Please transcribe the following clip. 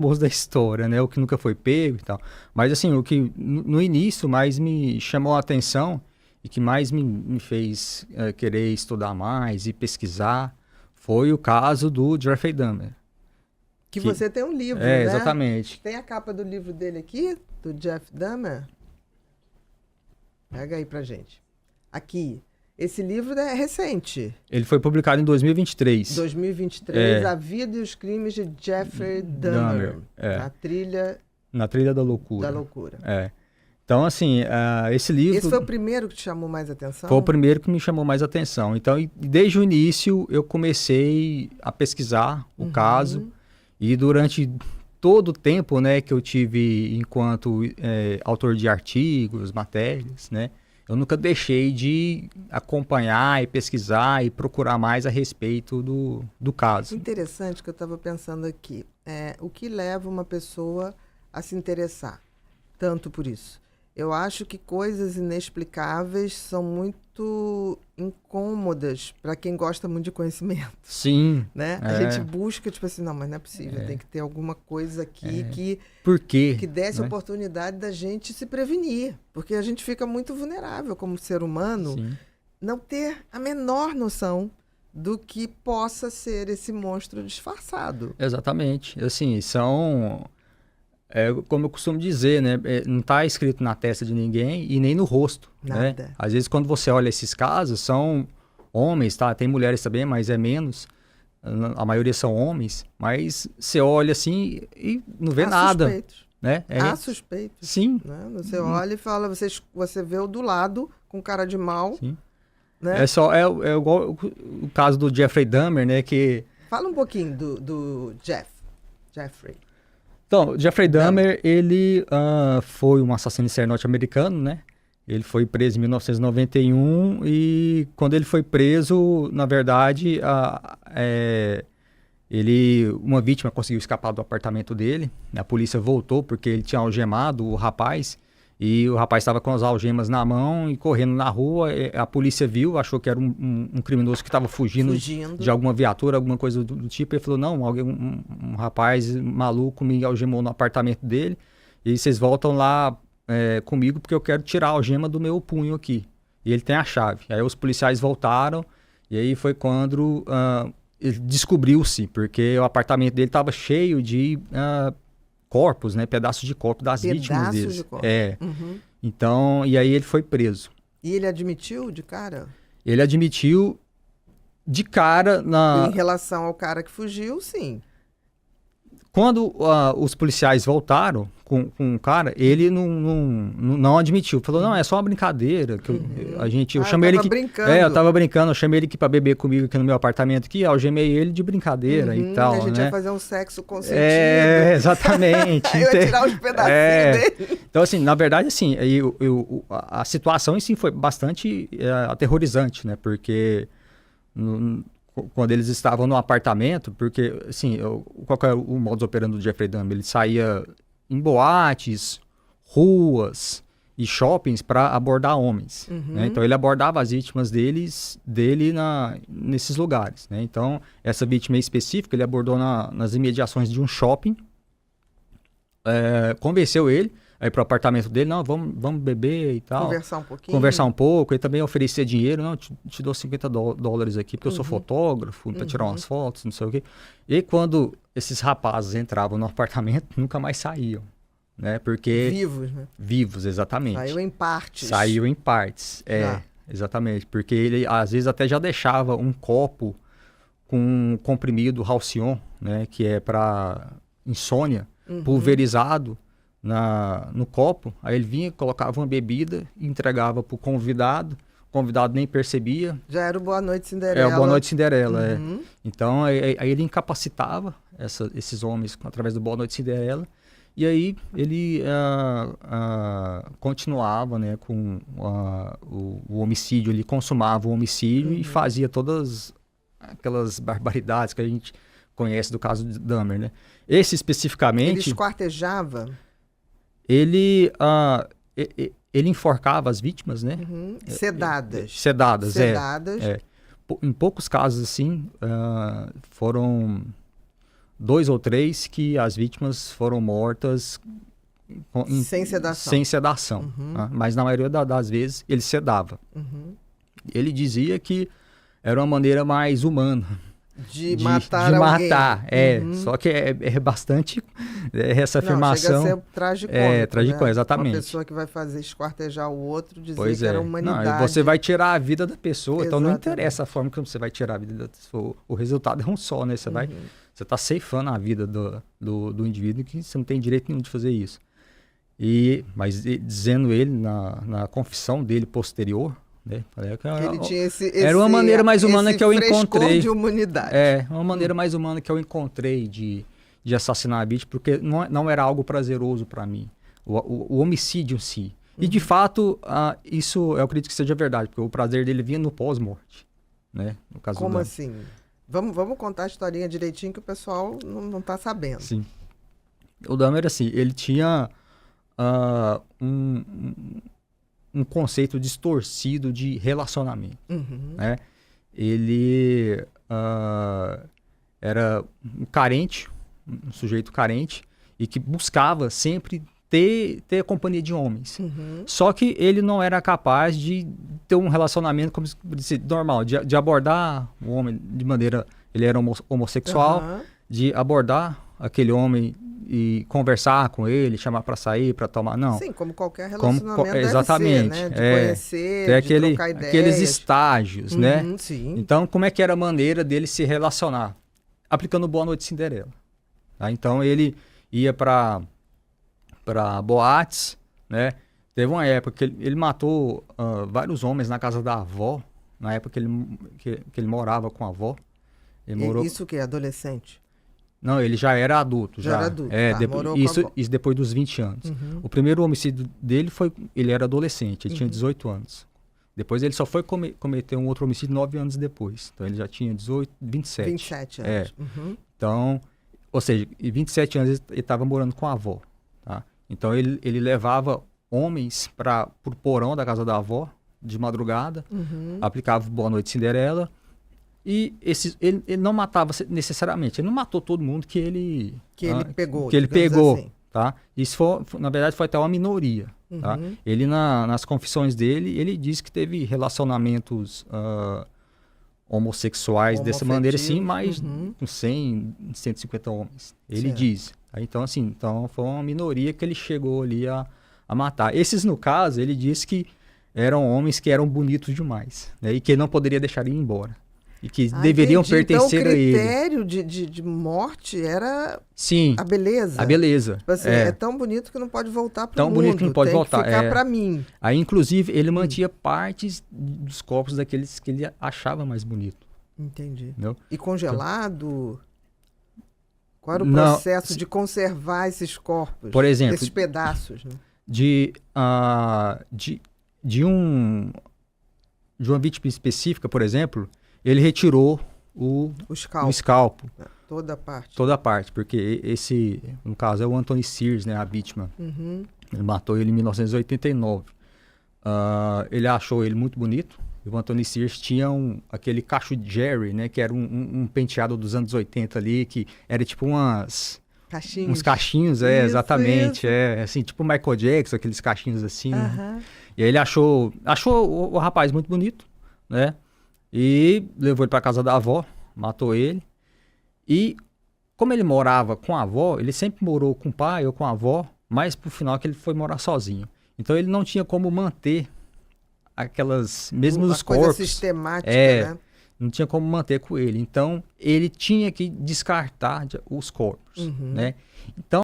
famoso da história, né? O que nunca foi pego e tal. Mas assim, o que no início mais me chamou a atenção e que mais me fez querer estudar mais e pesquisar foi o caso do Jeffrey Dahmer. Que você tem um livro, É, né? exatamente. Tem a capa do livro dele aqui, do Jeff Dahmer? Pega aí pra gente. Aqui. Esse livro é recente. Ele foi publicado em 2023. 2023, A Vida e os Crimes de Jeffrey Dahmer. Na Trilha da Loucura. Da Loucura. É. Então, assim, esse livro... Esse foi o primeiro que te chamou mais atenção? Foi o primeiro que me chamou mais atenção. Então, desde o início, eu comecei a pesquisar o caso. E durante todo o tempo, né, que eu tive enquanto autor de artigos, matérias, né, eu nunca deixei de acompanhar e pesquisar e procurar mais a respeito do caso. Interessante que eu estava pensando aqui. O que leva uma pessoa a se interessar tanto por isso? Eu acho que coisas inexplicáveis são muito incômodas para quem gosta muito de conhecimento. Sim. Né? A gente busca, tipo assim, não, mas não é possível, tem que ter alguma coisa aqui que desse oportunidade da gente se prevenir. Porque a gente fica muito vulnerável como ser humano, não ter a menor noção do que possa ser esse monstro disfarçado. Exatamente. Assim, são... como eu costumo dizer, né? Não está escrito na testa de ninguém e nem no rosto. Nada. Né? Às vezes, quando você olha esses casos, são homens, tá? Tem mulheres também, mas é menos. A maioria são homens. Mas você olha assim e não vê nada. Suspeitos. Né? Há suspeitos. Sim. Né? Você olha e fala, você vê o do lado com cara de mal. Sim. Né? É igual o caso do Jeffrey Dahmer, né? Que... Fala um pouquinho do Jeffrey. Então, Jeffrey Dahmer, ele foi um assassino em série norte-americano, né? Ele foi preso em 1991 e quando ele foi preso, na verdade, uma vítima conseguiu escapar do apartamento dele. A polícia voltou porque ele tinha algemado o rapaz e o rapaz estava com as algemas na mão e correndo na rua. A polícia viu, achou que era um criminoso que estava fugindo de alguma viatura, alguma coisa do tipo. Ele falou, não, um rapaz maluco me algemou no apartamento dele e vocês voltam lá comigo porque eu quero tirar a algema do meu punho aqui. E ele tem a chave. Aí os policiais voltaram e aí foi quando descobriu-se, porque o apartamento dele estava cheio de... corpos, né? Pedaços de corpo das vítimas dele. Pedaços de corpo. Então, e aí ele foi preso. E ele admitiu de cara? Ele admitiu de cara Em relação ao cara que fugiu, sim. Quando os policiais voltaram com o cara, ele não admitiu. Falou, não, é só uma brincadeira. Que eu chamei ele brincando. Eu tava brincando, eu chamei ele aqui pra beber comigo aqui no meu apartamento aqui, algemei ele de brincadeira e tal, a gente né? ia fazer um sexo consentido. Exatamente. Eu ia tirar os pedacinhos dele. Então, assim, na verdade, assim, a situação em si foi bastante aterrorizante, né? Porque... quando eles estavam no apartamento, porque, assim, qual que é o modus operandi do Jeffrey Dahmer? Ele saía em boates, ruas e shoppings para abordar homens. Né? Então, ele abordava as vítimas dele nesses lugares. Né? Então, essa vítima específica, ele abordou nas imediações de um shopping, convenceu ele a ir pro apartamento dele, não, vamos beber e tal. Conversar um pouco. Ele também oferecia dinheiro, não, te dou $50 aqui, porque eu sou fotógrafo, para tirar umas fotos, não sei o quê. E quando esses rapazes entravam no apartamento, nunca mais saíam, né? Porque... Vivos, né? Vivos, exatamente. Saiu em partes. Exatamente. Porque ele, às vezes, até já deixava um copo com um comprimido Halcion, né? Que é para insônia, pulverizado, no copo, aí ele vinha, colocava uma bebida, entregava pro convidado, o convidado nem percebia. Já era o Boa Noite Cinderela. O Boa Noite Cinderela, Então, aí ele incapacitava esses homens através do Boa Noite Cinderela, e aí ele continuava, né, com o homicídio, ele consumava o homicídio e fazia todas aquelas barbaridades que a gente conhece do caso de Dahmer, né? Esse especificamente... Ele esquartejava? Ele enforcava as vítimas, né? Sedadas. Sedadas. Em poucos casos, assim, foram 2 ou 3 que as vítimas foram mortas sem sedação. Sem sedação. Mas na maioria das vezes ele sedava. Ele dizia que era uma maneira mais humana de matar alguém. Só que é bastante essa afirmação. Chega a ser tragicômico, tragicômico, né? exatamente. Uma pessoa que vai fazer esquartejar o outro, dizer pois que era humanidade. Não, você vai tirar a vida da pessoa, então não interessa a forma que você vai tirar a vida da pessoa. O resultado é um só, né? Você está ceifando a vida do indivíduo, que você não tem direito nenhum de fazer isso. Mas dizendo ele na confissão dele posterior, né? Ele tinha era uma maneira mais humana que eu encontrei. De humanidade. Uma maneira mais humana que eu encontrei de assassinar a vítima, porque não era algo prazeroso para mim, o homicídio em si. E de fato, isso eu acredito que seja verdade, porque o prazer dele vinha no pós-morte, né? No caso Como assim? Vamos contar a historinha direitinho que o pessoal não está sabendo. Sim. O Dahmer, assim, ele tinha um conceito distorcido de relacionamento. Né? Ele era um carente, um sujeito carente, e que buscava sempre ter a companhia de homens. Só que ele não era capaz de ter um relacionamento como normal, de abordar o homem de maneira... Ele era homossexual, de abordar aquele homem e conversar com ele, chamar para sair, para tomar... Não. Sim, como qualquer relacionamento exatamente, deve ser, né? De conhecer, tem de trocar ideias. Aqueles estágios, né? Sim. Então, como é que era a maneira dele se relacionar? Aplicando Boa Noite Cinderela. Tá? Então, ele ia para boates, né? Teve uma época que ele matou vários homens na casa da avó, na época que ele morava com a avó. Isso que é adolescente? Não, ele já era adulto. Já era adulto, isso depois dos 20 anos. O primeiro homicídio dele ele era adolescente, ele tinha 18 anos. Depois ele só foi cometer um outro homicídio 9 anos depois. Então ele já tinha 27. 27 anos. Então, ou seja, em 27 anos ele estava morando com a avó. Tá? Então ele levava homens pro porão da casa da avó, de madrugada, aplicava Boa Noite Cinderela. E ele não matava necessariamente, ele não matou todo mundo que ele pegou, assim. Tá? Isso na verdade foi até uma minoria. Tá? Ele nas confissões dele, ele disse que teve relacionamentos homossexuais dessa maneira assim, mas com 100, 150 homens. Ele diz. Tá? Então assim, foi uma minoria que ele chegou ali a matar. Esses, no caso, ele disse que eram homens que eram bonitos demais, né? E que ele não poderia deixar ir embora. E que deveriam pertencer a ele. Então o critério de morte era a beleza. A beleza. Tipo assim, é tão bonito que não pode voltar para o mundo. Tão bonito que não pode voltar. Tem que ficar para mim. Aí, inclusive, ele mantinha partes dos corpos daqueles que ele achava mais bonito. Entendi. Entendeu? E congelado? Qual era o processo de conservar esses corpos? Por exemplo, esses pedaços, né? De uma vítima específica, por exemplo, ele retirou o escalpo. Toda a parte. Toda a parte, porque no caso, é o Anthony Sears, né, a vítima. Ele matou ele em 1989. Ele achou ele muito bonito. E o Anthony Sears tinha aquele cacho Jerry, né, que era um penteado dos anos 80 ali, que era tipo uns cachinhos, exatamente. Isso. Assim, tipo Michael Jackson, aqueles cachinhos assim. E aí ele achou o rapaz muito bonito, né? E levou ele para casa da avó, matou ele. E como ele morava com a avó, ele sempre morou com o pai ou com a avó, mas pro final que ele foi morar sozinho. Então ele não tinha como manter aquelas mesmos os corpos. Coisa sistemática, né? Não tinha como manter com ele. Então ele tinha que descartar os corpos, né? Então